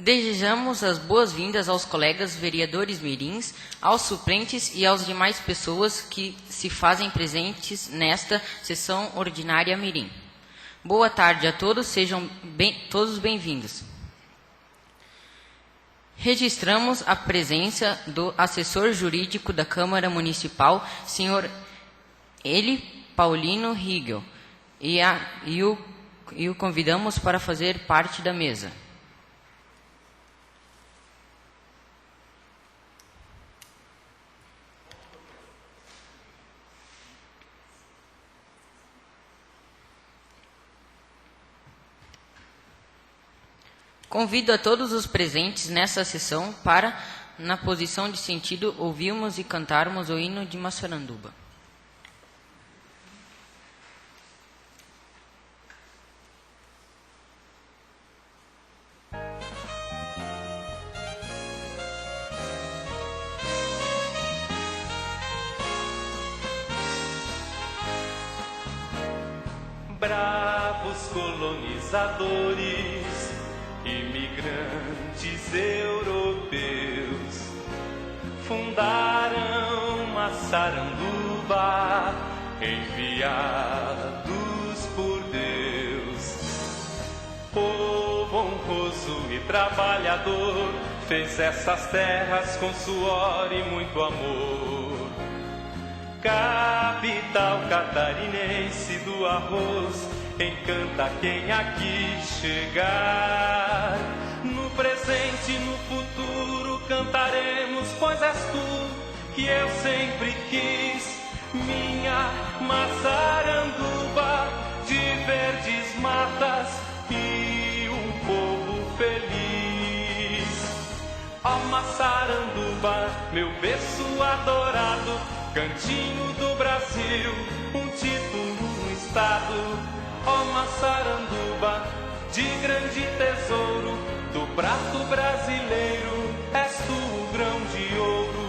Desejamos as boas-vindas aos colegas vereadores mirins, aos suplentes e às demais pessoas que se fazem presentes nesta sessão ordinária mirim. Boa tarde a todos, sejam todos bem-vindos. Registramos a presença do assessor jurídico da Câmara Municipal, senhor Eli Paulino Rigel, e o convidamos para fazer parte da mesa. Convido a todos os presentes nessa sessão para, na posição de sentido, ouvirmos e cantarmos o hino de Massaranduba. Bravos colonizadores, imigrantes europeus, fundaram Massaranduba, enviados por Deus. Povo honroso e trabalhador, fez essas terras com suor e muito amor. Capital catarinense do arroz, encanta quem aqui chegar. No presente e no futuro cantaremos, pois és tu que eu sempre quis. Minha Massaranduba, de verdes matas e um povo feliz. Ó Massaranduba, meu berço adorado, cantinho do Brasil, um título no estado. Ó Massaranduba, de grande tesouro, do prato brasileiro, és tu o grão de ouro.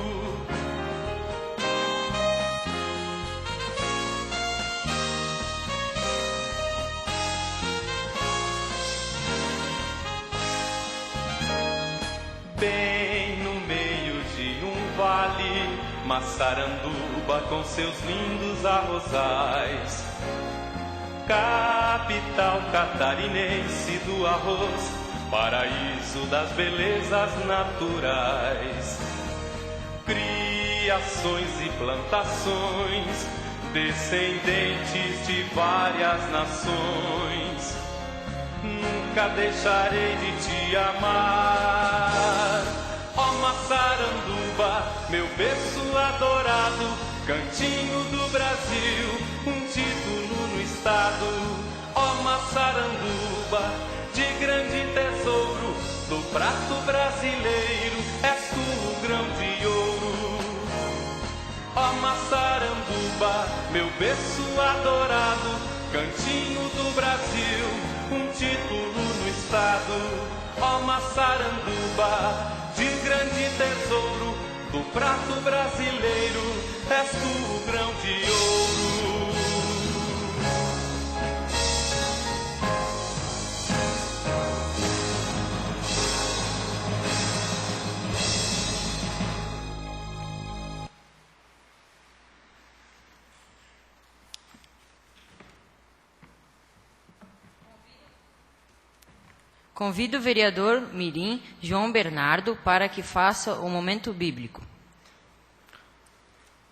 Bem no meio de um vale, Massaranduba com seus lindos arrozais. Capital catarinense do arroz, paraíso das belezas naturais. Criações e plantações, descendentes de várias nações. Nunca deixarei de te amar. Ó Massaranduba, meu berço adorado, cantinho do Brasil, um título no estado. Ó Massaranduba, de grande tesouro, do prato brasileiro, és tu o grão de ouro. Ó Massaranduba, meu berço adorado, cantinho do Brasil, um título no estado. Ó Massaranduba, de grande tesouro, do prato brasileiro, és tu o grão de ouro. Convido o vereador mirim João Bernardo para que faça o momento bíblico.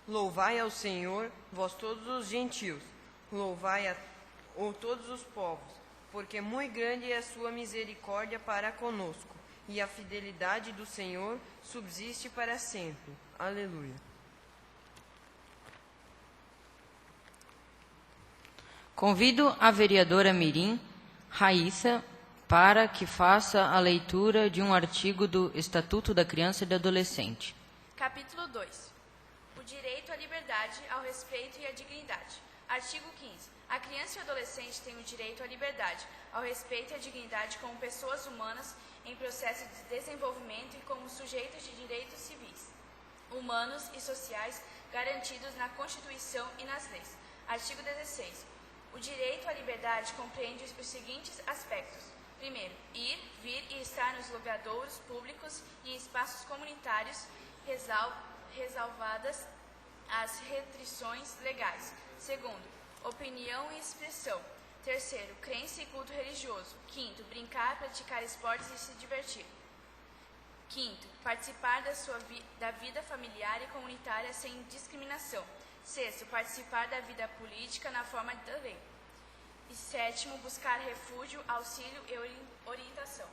Louvai ao Senhor, vós todos os gentios, louvai a todos os povos, porque muito grande é a sua misericórdia para conosco, e a fidelidade do Senhor subsiste para sempre. Aleluia. Convido a vereadora mirim Raíssa para que faça a leitura de um artigo do Estatuto da Criança e do Adolescente. Capítulo 2. O direito à liberdade, ao respeito e à dignidade. Artigo 15. A criança e o adolescente têm o direito à liberdade, ao respeito e à dignidade como pessoas humanas em processo de desenvolvimento e como sujeitos de direitos civis, humanos e sociais garantidos na Constituição e nas leis. Artigo 16. O direito à liberdade compreende os seguintes aspectos: Primeiro, ir, vir e estar nos logradouros públicos e em espaços comunitários, ressalvadas as restrições legais. Segundo, opinião e expressão. Terceiro, crença e culto religioso. Quinto, brincar, praticar esportes e se divertir. Quinto, participar da vida familiar e comunitária sem discriminação. Sexto, participar da vida política na forma da lei. E sétimo, buscar refúgio, auxílio e orientação.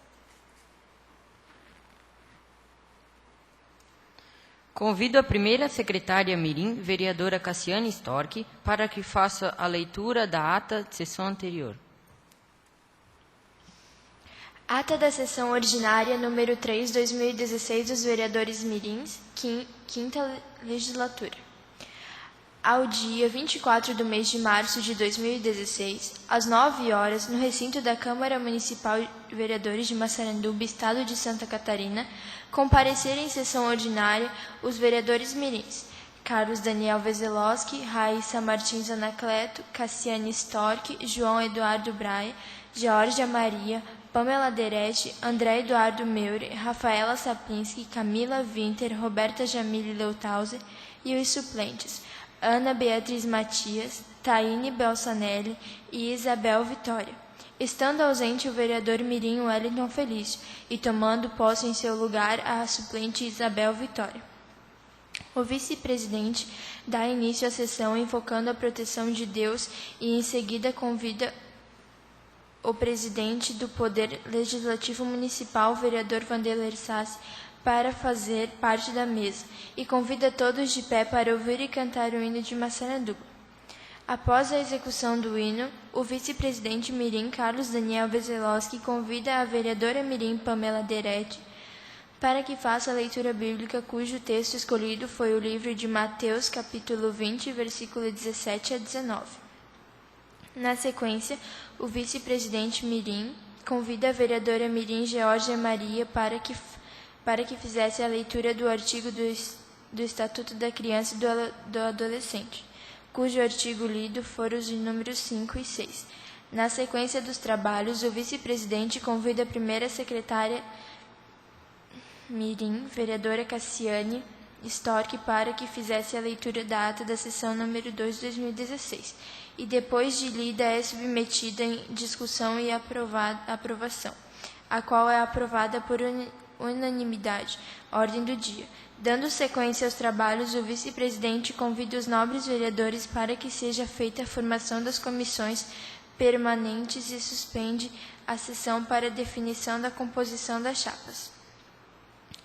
Convido a primeira secretária mirim, vereadora Cassiane Storck, para que faça a leitura da ata de sessão anterior. Ata da sessão ordinária número 3, 2016 dos vereadores mirins, quinta legislatura. Ao dia 24 do mês de março de 2016, às 9 horas, no recinto da Câmara Municipal de Vereadores de Massaranduba, Estado de Santa Catarina, compareceram em sessão ordinária os vereadores mirins: Carlos Daniel Vezelowski, Raíssa Martins Anacleto, Cassiane Storck, João Eduardo Braia, Georgia Maria, Pamela Derete, André Eduardo Meure, Rafaela Saplinski, Camila Winter, Roberta Jamile Leutauser e os suplentes: Ana Beatriz Matias, Taine Belsanelli e Isabel Vitória. Estando ausente o vereador mirim Wellington Felício e tomando posse em seu lugar a suplente Isabel Vitória. O vice-presidente dá início à sessão invocando a proteção de Deus e em seguida convida o presidente do Poder Legislativo Municipal, vereador Vanderlei Sassi, para fazer parte da mesa, e convida todos de pé para ouvir e cantar o hino de Massaranduba. Após a execução do hino, o vice-presidente mirim Carlos Daniel Vezelowski convida a vereadora mirim Pamela Derete para que faça a leitura bíblica, cujo texto escolhido foi o livro de Mateus, capítulo 20, versículo 17 a 19. Na sequência, o vice-presidente mirim convida a vereadora mirim Georgia Maria para que fizesse a leitura do artigo do Estatuto da Criança e do Adolescente, cujo artigo lido foram os números 5 e 6. Na sequência dos trabalhos, o vice-presidente convida a primeira secretária mirim, vereadora Cassiane Storck, para que fizesse a leitura da ata da sessão número 2 de 2016, e depois de lida é submetida em discussão e aprovação, a qual é aprovada por unanimidade. Ordem do dia. Dando sequência aos trabalhos, o vice-presidente convida os nobres vereadores para que seja feita a formação das comissões permanentes e suspende a sessão para definição da composição das chapas.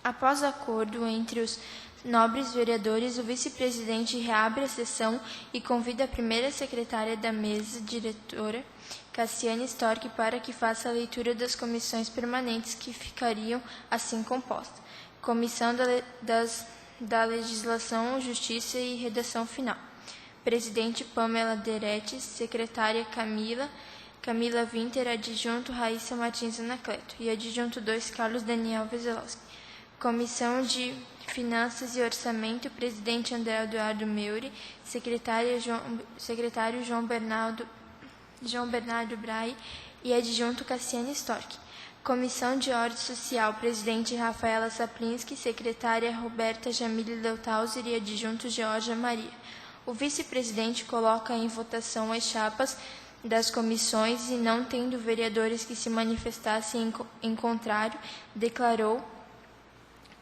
Após acordo entre os nobres vereadores, o vice-presidente reabre a sessão e convida a primeira secretária da mesa diretora, Cassiane Storck, para que faça a leitura das comissões permanentes que ficariam assim compostas: Comissão da Legislação, Justiça e Redação Final. Presidente Pamela Derete, secretária Camila Winter, adjunto Raíssa Martins Anacleto e adjunto 2 Carlos Daniel Vezelowski. Comissão de Finanças e Orçamento, presidente André Eduardo Meure, secretário João Bernardo Brahe e adjunto Cassiane Storck. Comissão de Ordem Social, presidente Rafaela Saplinski, secretária Roberta Jamile Leutauser e adjunto Georgia Maria. O vice-presidente coloca em votação as chapas das comissões e, não tendo vereadores que se manifestassem em contrário, declarou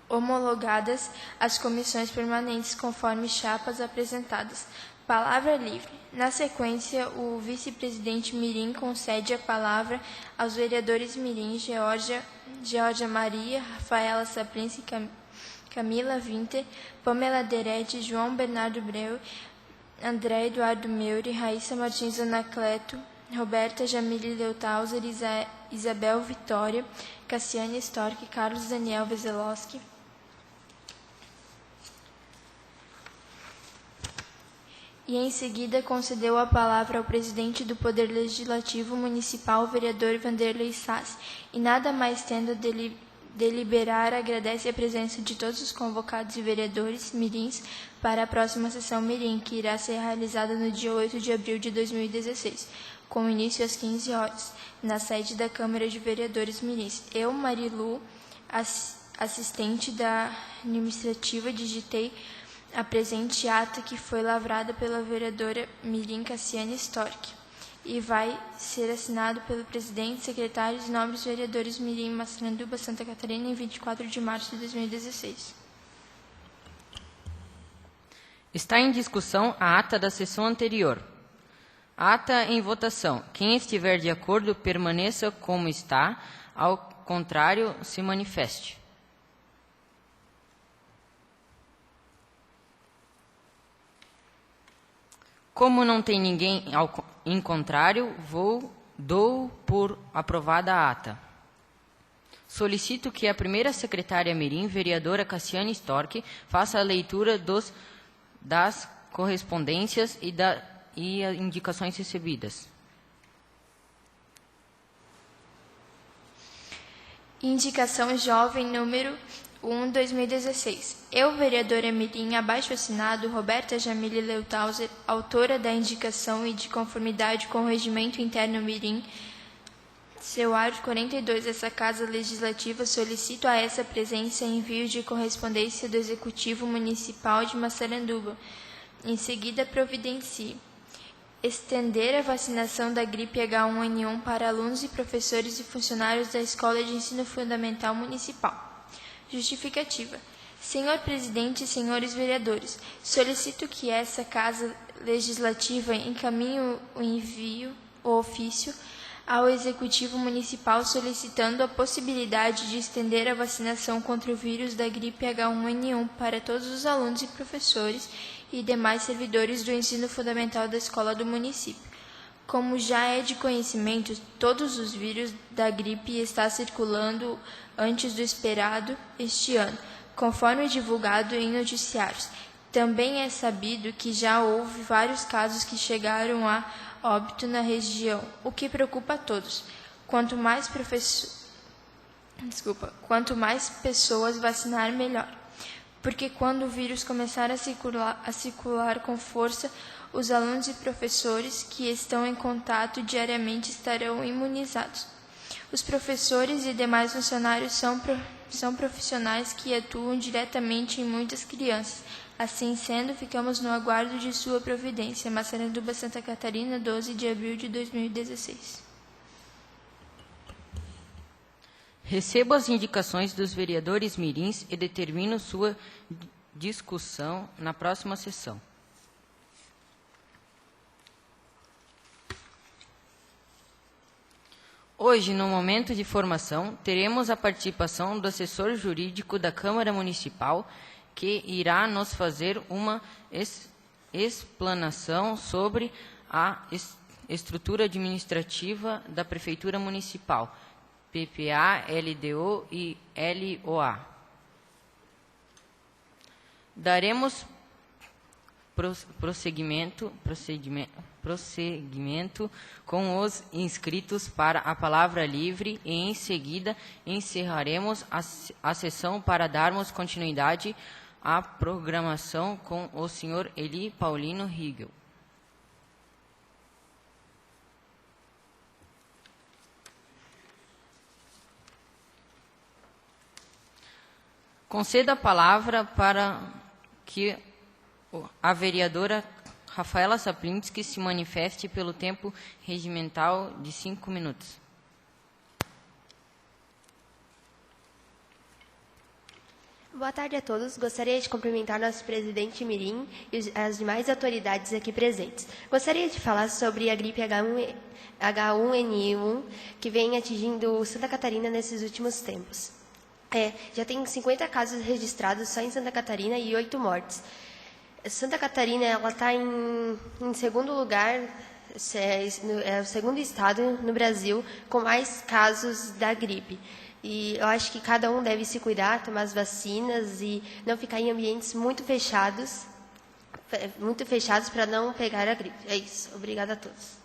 homologadas as comissões permanentes conforme chapas apresentadas. Palavra livre. Na sequência, o vice-presidente mirim concede a palavra aos vereadores mirim Georgia Maria, Rafaela Saplinski, Camila Winter, Pamela Derete, João Bernardo Breu, André Eduardo Meure, Raíssa Martins Anacleto, Roberta Jamile Leutauser, Isabel Vitória, Cassiane Storck, Carlos Daniel Vezelowski. E em seguida concedeu a palavra ao presidente do Poder Legislativo Municipal, vereador Vanderlei Sassi, e nada mais tendo deliberar, agradece a presença de todos os convocados e vereadores mirins para a próxima sessão mirim, que irá ser realizada no dia 8 de abril de 2016. com início às 15 horas, na sede da Câmara de Vereadores Mirins. Eu, Marilu, assistente da administrativa, digitei a presente ata que foi lavrada pela vereadora Mirim Cassiane Storck e vai ser assinado pelo presidente, secretários e nobres vereadores Mirim, Massaranduba, Santa Catarina, em 24 de março de 2016. Está em discussão a ata da sessão anterior. Ata em votação. Quem estiver de acordo, permaneça como está. Ao contrário, se manifeste. Como não tem ninguém em contrário, dou por aprovada a ata. Solicito que a primeira secretária Mirim, vereadora Cassiane Storck, faça a leitura das correspondências e indicações recebidas. Indicação jovem número 1, 2016. Eu, vereadora Mirim, abaixo assinado, Roberta Jamile Leutauser, autora da indicação e de conformidade com o regimento interno Mirim, seu art. 42 dessa Casa Legislativa, solicito a essa presença envio de correspondência do Executivo Municipal de Massaranduba. Em seguida, providencie estender a vacinação da gripe H1N1 para alunos e professores e funcionários da Escola de Ensino Fundamental Municipal. Justificativa. Senhor Presidente e senhores vereadores, solicito que essa Casa Legislativa encaminhe o ofício ao Executivo Municipal solicitando a possibilidade de estender a vacinação contra o vírus da gripe H1N1 para todos os alunos e professores e demais servidores do ensino fundamental da escola do município. Como já é de conhecimento, todos os vírus da gripe estão circulando antes do esperado este ano, conforme divulgado em noticiários. Também é sabido que já houve vários casos que chegaram a óbito na região, o que preocupa a todos. Quanto mais pessoas vacinar, melhor. Porque quando o vírus começar a circular com força, os alunos e professores que estão em contato diariamente estarão imunizados. Os professores e demais funcionários são profissionais que atuam diretamente em muitas crianças. Assim sendo, ficamos no aguardo de sua providência. Massaranduba, Santa Catarina, 12 de abril de 2016. Recebo as indicações dos vereadores mirins e determino sua discussão na próxima sessão. Hoje, no momento de formação, teremos a participação do assessor jurídico da Câmara Municipal, que irá nos fazer uma explanação sobre a estrutura administrativa da Prefeitura Municipal, PPA, LDO e LOA. Daremos prosseguimento com os inscritos para a palavra livre e, em seguida, encerraremos a sessão para darmos continuidade à programação com o senhor Eli Paulino Rigel. Concedo a palavra para que a vereadora Rafaela Saplinski se manifeste pelo tempo regimental de 5 minutos. Boa tarde a todos. Gostaria de cumprimentar nosso presidente Mirim e as demais autoridades aqui presentes. Gostaria de falar sobre a gripe H1N1 que vem atingindo Santa Catarina nesses últimos tempos. Já tem 50 casos registrados só em Santa Catarina e 8 mortes. Santa Catarina está em segundo lugar, é o segundo estado no Brasil com mais casos da gripe. E eu acho que cada um deve se cuidar, tomar as vacinas e não ficar em ambientes muito fechados para não pegar a gripe. É isso. Obrigada a todos.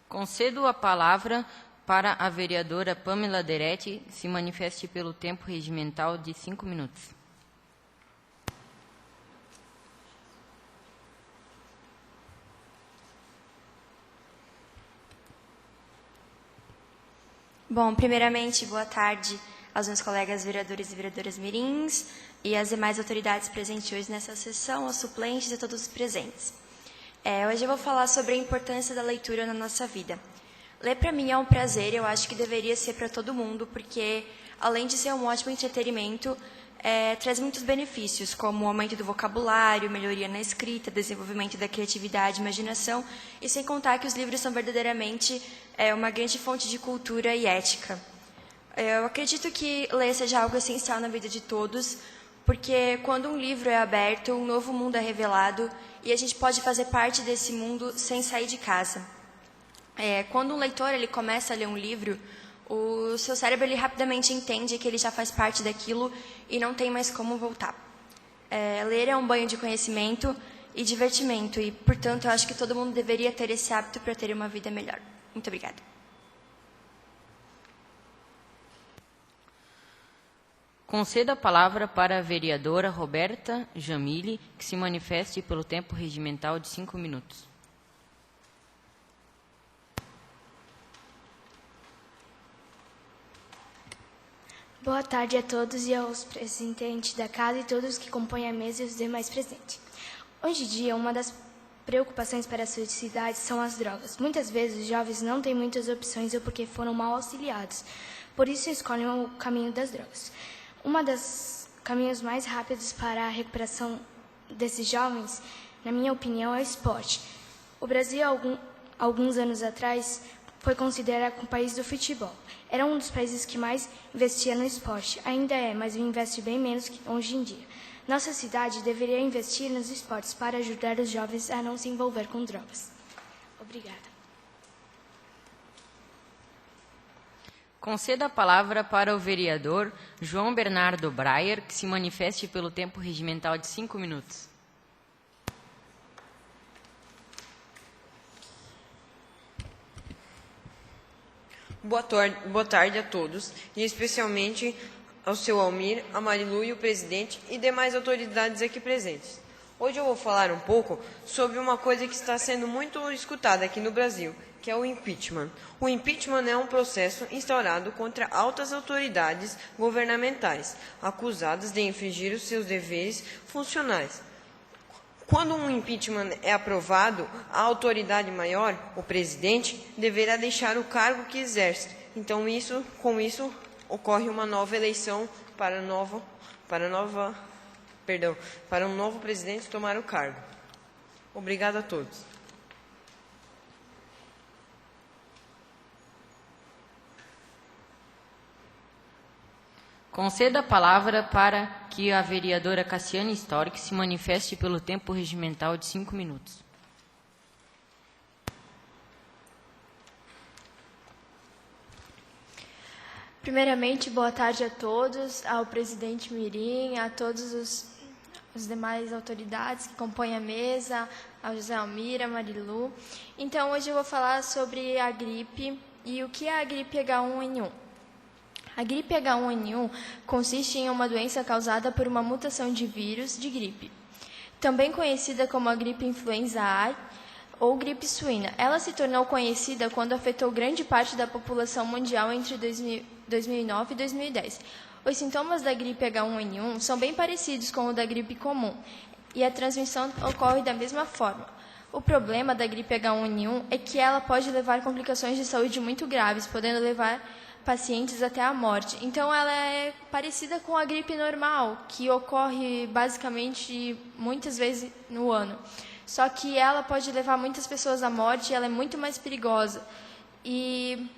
Concedo a palavra para a vereadora Pamela Deretti se manifeste pelo tempo regimental de 5 minutos. Bom, primeiramente, boa tarde aos meus colegas vereadores e vereadoras mirins e às demais autoridades presentes hoje nessa sessão, aos suplentes e a todos os presentes. Hoje eu vou falar sobre a importância da leitura na nossa vida. Ler para mim é um prazer, eu acho que deveria ser para todo mundo, porque além de ser um ótimo entretenimento, traz muitos benefícios, como o aumento do vocabulário, melhoria na escrita, desenvolvimento da criatividade e imaginação, e sem contar que os livros são verdadeiramente uma grande fonte de cultura e ética. Eu acredito que ler seja algo essencial na vida de todos, porque quando um livro é aberto, um novo mundo é revelado e a gente pode fazer parte desse mundo sem sair de casa. Quando um leitor ele começa a ler um livro, o seu cérebro ele rapidamente entende que ele já faz parte daquilo e não tem mais como voltar. Ler é um banho de conhecimento e divertimento e, portanto, eu acho que todo mundo deveria ter esse hábito para ter uma vida melhor. Muito obrigada. Conceda a palavra para a vereadora Roberta Jamile, que se manifeste pelo tempo regimental de 5 minutos. Boa tarde a todos e aos presidentes da casa e todos que compõem a mesa e os demais presentes. Hoje em dia, uma das preocupações para a sociedade são as drogas. Muitas vezes, os jovens não têm muitas opções ou porque foram mal auxiliados. Por isso, escolhem o caminho das drogas. Um dos caminhos mais rápidos para a recuperação desses jovens, na minha opinião, é o esporte. O Brasil, alguns anos atrás, foi considerado um país do futebol. Era um dos países que mais investia no esporte. Ainda é, mas investe bem menos que hoje em dia. Nossa cidade deveria investir nos esportes para ajudar os jovens a não se envolver com drogas. Obrigada. Conceda a palavra para o vereador João Bernardo Breyer, que se manifeste pelo tempo regimental de 5 minutos. Boa tarde a todos, e especialmente ao seu Almir, a Marilu e o presidente e demais autoridades aqui presentes. Hoje eu vou falar um pouco sobre uma coisa que está sendo muito escutada aqui no Brasil, que é o impeachment. O impeachment é um processo instaurado contra altas autoridades governamentais, acusadas de infringir os seus deveres funcionais. Quando um impeachment é aprovado, a autoridade maior, o presidente, deverá deixar o cargo que exerce. Então, com isso, ocorre uma nova eleição para um novo presidente tomar o cargo. Obrigado a todos. Conceda a palavra para que a vereadora Cassiane Storck se manifeste pelo tempo regimental de 5 minutos. Primeiramente, boa tarde a todos, ao presidente Mirim, a todos os demais autoridades que compõem a mesa, ao José Almir, a Marilu. Então, hoje eu vou falar sobre a gripe e o que é a gripe H1N1. A gripe H1N1 consiste em uma doença causada por uma mutação de vírus de gripe, também conhecida como a gripe influenza A ou gripe suína. Ela se tornou conhecida quando afetou grande parte da população mundial entre 2009 e 2010. Os sintomas da gripe H1N1 são bem parecidos com o da gripe comum e a transmissão ocorre da mesma forma. O problema da gripe H1N1 é que ela pode levar complicações de saúde muito graves, podendo levar pacientes até a morte. Então, ela é parecida com a gripe normal, que ocorre basicamente muitas vezes no ano. Só que ela pode levar muitas pessoas à morte e ela é muito mais perigosa. E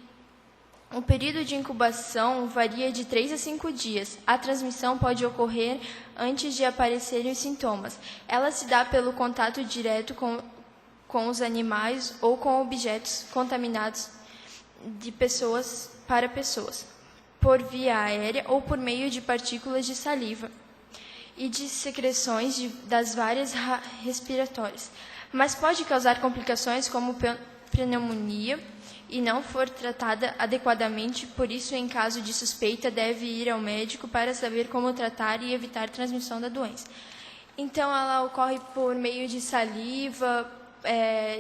o período de incubação varia de 3 a 5 dias. A transmissão pode ocorrer antes de aparecerem os sintomas. Ela se dá pelo contato direto com os animais ou com objetos contaminados de pessoas para pessoas, por via aérea ou por meio de partículas de saliva e de secreções das várias respiratórias. Mas pode causar complicações como pneumonia e não for tratada adequadamente, por isso, em caso de suspeita, deve ir ao médico para saber como tratar e evitar a transmissão da doença. Então, ela ocorre por meio de saliva,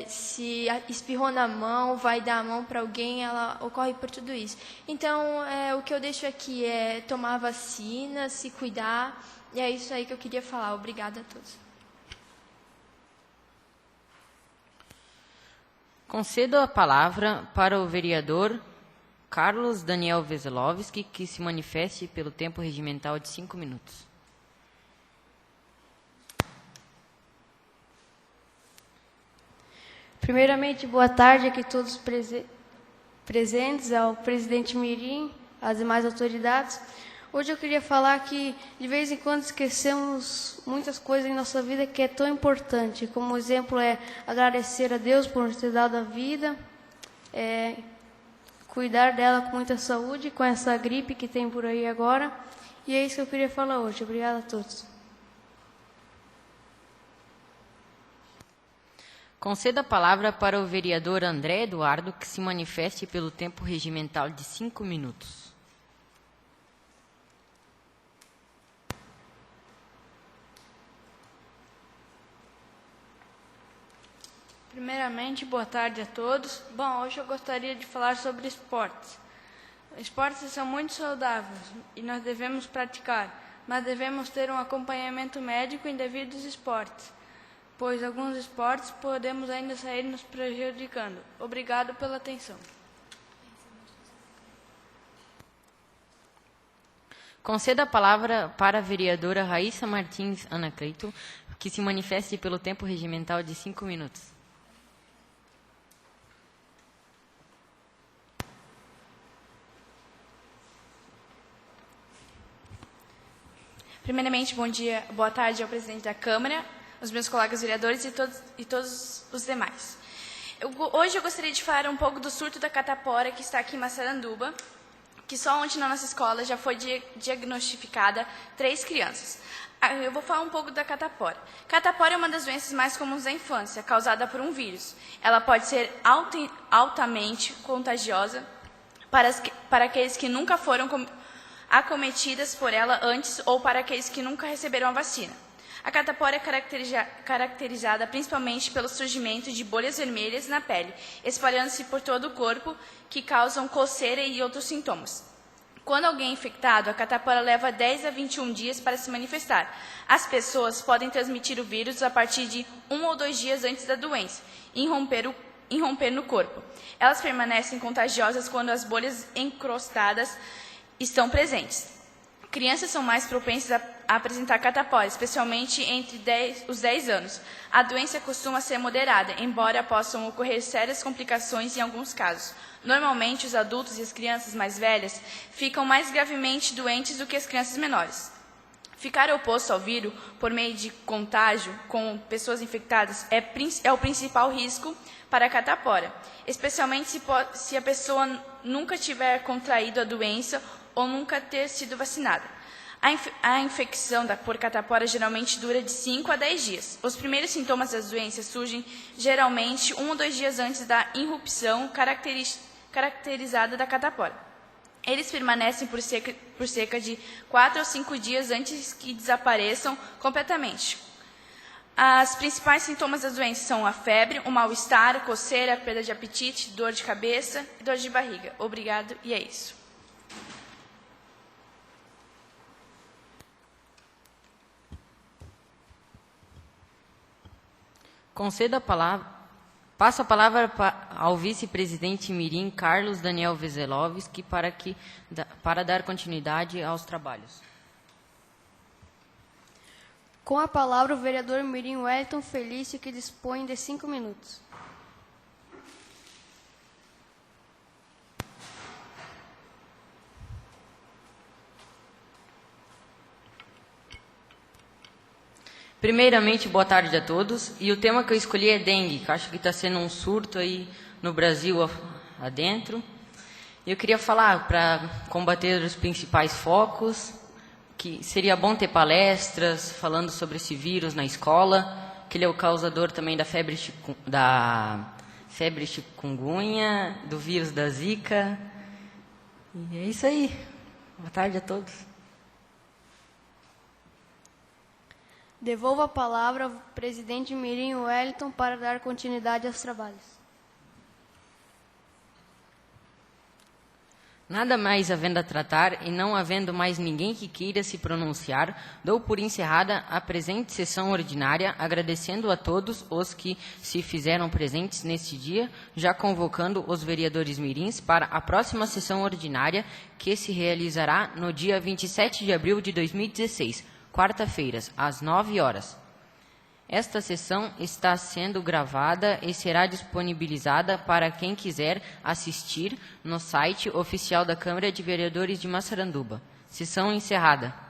se espirrou na mão, vai dar a mão para alguém, ela ocorre por tudo isso. Então, o que eu deixo aqui é tomar a vacina, se cuidar, e é isso aí que eu queria falar. Obrigada a todos. Concedo a palavra para o vereador Carlos Daniel Veselovski, que se manifeste pelo tempo regimental de 5 minutos. Primeiramente, boa tarde aqui a todos presentes, ao presidente Mirim, às demais autoridades. Hoje eu queria falar que, de vez em quando, esquecemos muitas coisas em nossa vida que é tão importante. Como exemplo é agradecer a Deus por nos ter dado a vida, cuidar dela com muita saúde, com essa gripe que tem por aí agora. E é isso que eu queria falar hoje. Obrigada a todos. Concedo a palavra para o vereador André Eduardo, que se manifeste pelo tempo regimental de 5 minutos. Primeiramente, boa tarde a todos. Bom, hoje eu gostaria de falar sobre esportes. Esportes são muito saudáveis e nós devemos praticar, mas devemos ter um acompanhamento médico em devidos esportes, pois alguns esportes podemos ainda sair nos prejudicando. Obrigado pela atenção. Concedo a palavra para a vereadora Raíssa Martins Anacleto, que se manifeste pelo tempo regimental de 5 minutos. Primeiramente, bom dia, boa tarde ao presidente da Câmara, aos meus colegas vereadores e todos os demais. Hoje eu gostaria de falar um pouco do surto da catapora que está aqui em Massaranduba, que só ontem na nossa escola já foi diagnosticada 3 crianças. Eu vou falar um pouco da catapora. Catapora é uma das doenças mais comuns da infância, causada por um vírus. Ela pode ser altamente contagiosa para aqueles que nunca foram acometidas por ela antes ou para aqueles que nunca receberam a vacina. A catapora é caracterizada principalmente pelo surgimento de bolhas vermelhas na pele, espalhando-se por todo o corpo, que causam coceira e outros sintomas. Quando alguém é infectado, a catapora leva 10 a 21 dias para se manifestar. As pessoas podem transmitir o vírus a partir de 1 ou 2 dias antes da doença e irromper no corpo. Elas permanecem contagiosas quando as bolhas encrostadas estão presentes. Crianças são mais propensas a apresentar catapora, especialmente entre os 10 anos. A doença costuma ser moderada, embora possam ocorrer sérias complicações em alguns casos. Normalmente, os adultos e as crianças mais velhas ficam mais gravemente doentes do que as crianças menores. Ficar exposto ao vírus por meio de contágio com pessoas infectadas é o principal risco para a catapora, especialmente se a pessoa nunca tiver contraído a doença ou nunca ter sido vacinada. A infecção por catapora geralmente dura de 5 a 10 dias. Os primeiros sintomas das doenças surgem geralmente 1 ou 2 dias antes da irrupção caracterizada da catapora. Eles permanecem por cerca de 4 ou 5 dias antes que desapareçam completamente. Os principais sintomas das doenças são a febre, o mal-estar, coceira, perda de apetite, dor de cabeça e dor de barriga. Obrigado, e é isso. Passo a palavra ao vice-presidente Mirim, Carlos Daniel Veselovski, para dar continuidade aos trabalhos. Com a palavra, o vereador Mirim Wellington Felício, que dispõe de 5 minutos. Primeiramente, boa tarde a todos. E o tema que eu escolhi é dengue, que eu acho que está sendo um surto aí no Brasil adentro. Eu queria falar para combater os principais focos, que seria bom ter palestras falando sobre esse vírus na escola, que ele é o causador também da febre chikungunya, do vírus da Zika. E é isso aí. Boa tarde a todos. Devolvo a palavra ao presidente Mirim Wellington para dar continuidade aos trabalhos. Nada mais havendo a tratar e não havendo mais ninguém que queira se pronunciar, dou por encerrada a presente sessão ordinária, agradecendo a todos os que se fizeram presentes neste dia, já convocando os vereadores mirins para a próxima sessão ordinária, que se realizará no dia 27 de abril de 2016, quarta-feira, às 9 horas. Esta sessão está sendo gravada e será disponibilizada para quem quiser assistir no site oficial da Câmara de Vereadores de Massaranduba. Sessão encerrada.